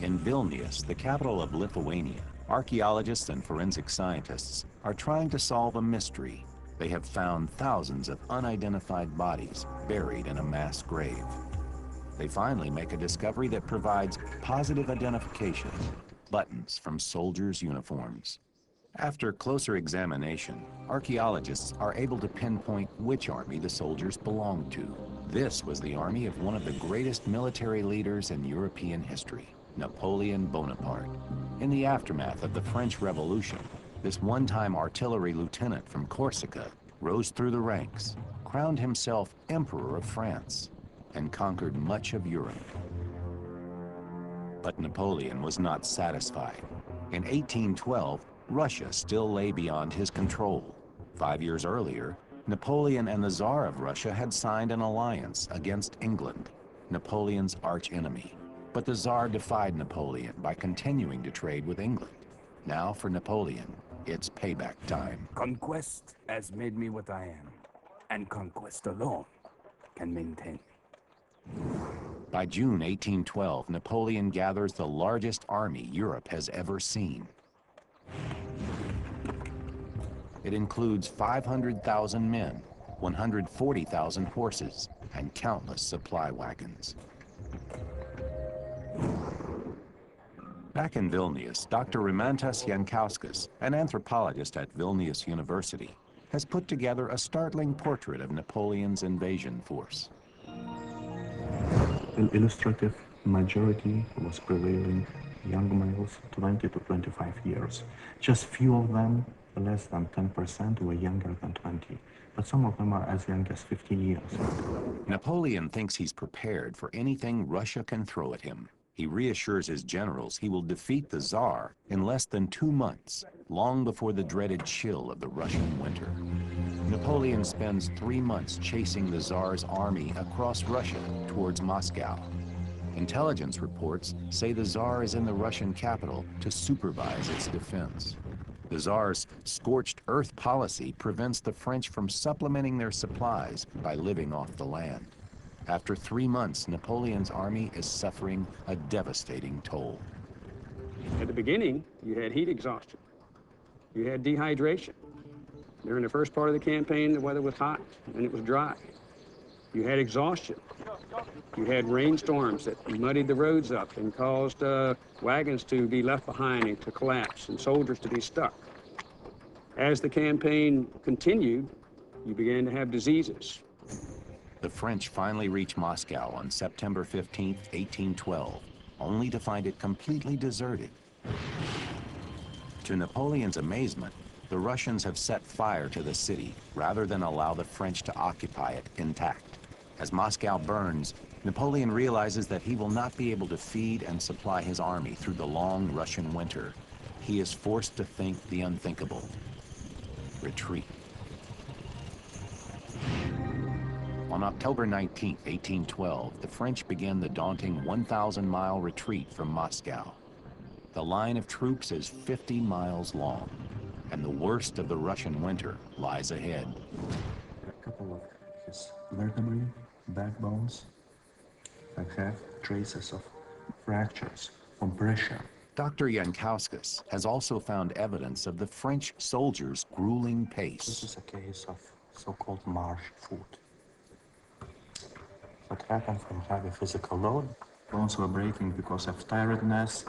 In Vilnius, the capital of Lithuania, archaeologists and forensic scientists are trying to solve a mystery. They have found thousands of unidentified bodies buried in a mass grave. They finally make a discovery that provides positive identification: buttons from soldiers' uniforms. After closer examination, archaeologists are able to pinpoint which army the soldiers belonged to. This was the army of one of the greatest military leaders in European history, Napoleon Bonaparte. In the aftermath of the French Revolution, this one-time artillery lieutenant from Corsica rose through the ranks, crowned himself Emperor of France, and conquered much of Europe. But Napoleon was not satisfied. In 1812, Russia still lay beyond his control. 5 years earlier, Napoleon and the Tsar of Russia had signed an alliance against England, Napoleon's archenemy. But the Tsar defied Napoleon by continuing to trade with England. Now for Napoleon, it's payback time. Conquest has made me what I am, and conquest alone can maintain me. By June 1812, Napoleon gathers the largest army Europe has ever seen. It includes 500,000 men, 140,000 horses, and countless supply wagons. Back in Vilnius, Dr. Rimantas Jankauskas, an anthropologist at Vilnius University, has put together a startling portrait of Napoleon's invasion force. An illustrative majority was prevailing young males 20 to 25 years. Just few of them, less than 10%, were younger than 20, but some of them are as young as 15 years. Napoleon thinks he's prepared for anything Russia can throw at him. He reassures his generals he will defeat the Tsar in less than 2 months, long before the dreaded chill of the Russian winter. Napoleon spends 3 months chasing the Tsar's army across Russia towards Moscow. Intelligence reports say the Tsar is in the Russian capital to supervise its defense. The Tsar's scorched earth policy prevents the French from supplementing their supplies by living off the land. After 3 months, Napoleon's army is suffering a devastating toll. At the beginning, you had heat exhaustion. You had dehydration. During the first part of the campaign, the weather was hot and it was dry. You had exhaustion. You had rainstorms that muddied the roads up and caused wagons to be left behind and to collapse and soldiers to be stuck. As the campaign continued, you began to have diseases. The French finally reach Moscow on September 15, 1812, only to find it completely deserted. To Napoleon's amazement, the Russians have set fire to the city rather than allow the French to occupy it intact. As Moscow burns, Napoleon realizes that he will not be able to feed and supply his army through the long Russian winter. He is forced to think the unthinkable: retreat. On October 19, 1812, the French begin the daunting 1,000-mile retreat from Moscow. The line of troops is 50 miles long, and the worst of the Russian winter lies ahead. A couple of his vertebrae, backbones, that have traces of fractures from pressure. Dr. Jankauskas has also found evidence of the French soldiers' grueling This pace. is a case of so-called marsh foot. What happened from heavy physical load? Bones were breaking because of tiredness.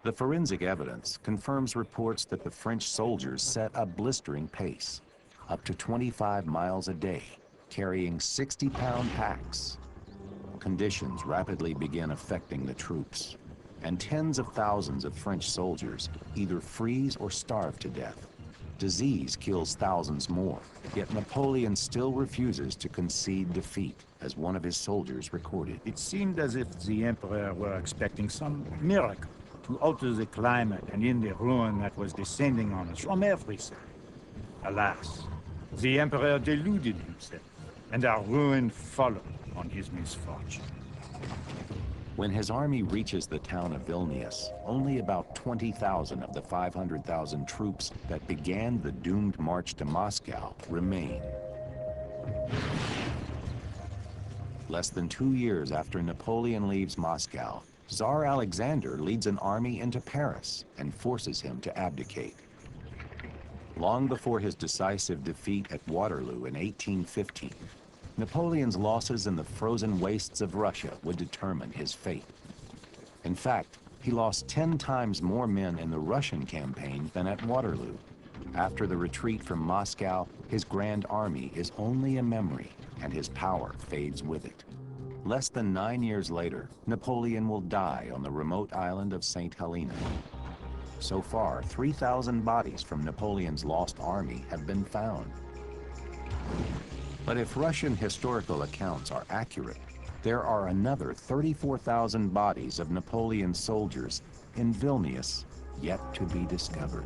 The forensic evidence confirms reports that the French soldiers set a blistering pace, up to 25 miles a day, carrying 60-pound packs. Conditions rapidly begin affecting the troops, and tens of thousands of French soldiers either freeze or starve to death. Disease kills thousands more, yet Napoleon still refuses to concede defeat, as one of his soldiers recorded. It seemed as if the Emperor were expecting some miracle to alter the climate and end the ruin that was descending on us from every side. Alas, the Emperor deluded himself, and our ruin followed on his misfortune. When his army reaches the town of Vilnius, only about 20,000 of the 500,000 troops that began the doomed march to Moscow remain. Less than 2 years after Napoleon leaves Moscow, Tsar Alexander leads an army into Paris and forces him to abdicate. Long before his decisive defeat at Waterloo in 1815, Napoleon's losses in the frozen wastes of Russia would determine his fate. In fact, he lost 10 times more men in the Russian campaign than at Waterloo. After the retreat from Moscow, his grand army is only a memory, and his power fades with it. Less than 9 years later, Napoleon will die on the remote island of St. Helena. So far, 3,000 bodies from Napoleon's lost army have been found. But if Russian historical accounts are accurate, there are another 34,000 bodies of Napoleon's soldiers in Vilnius yet to be discovered.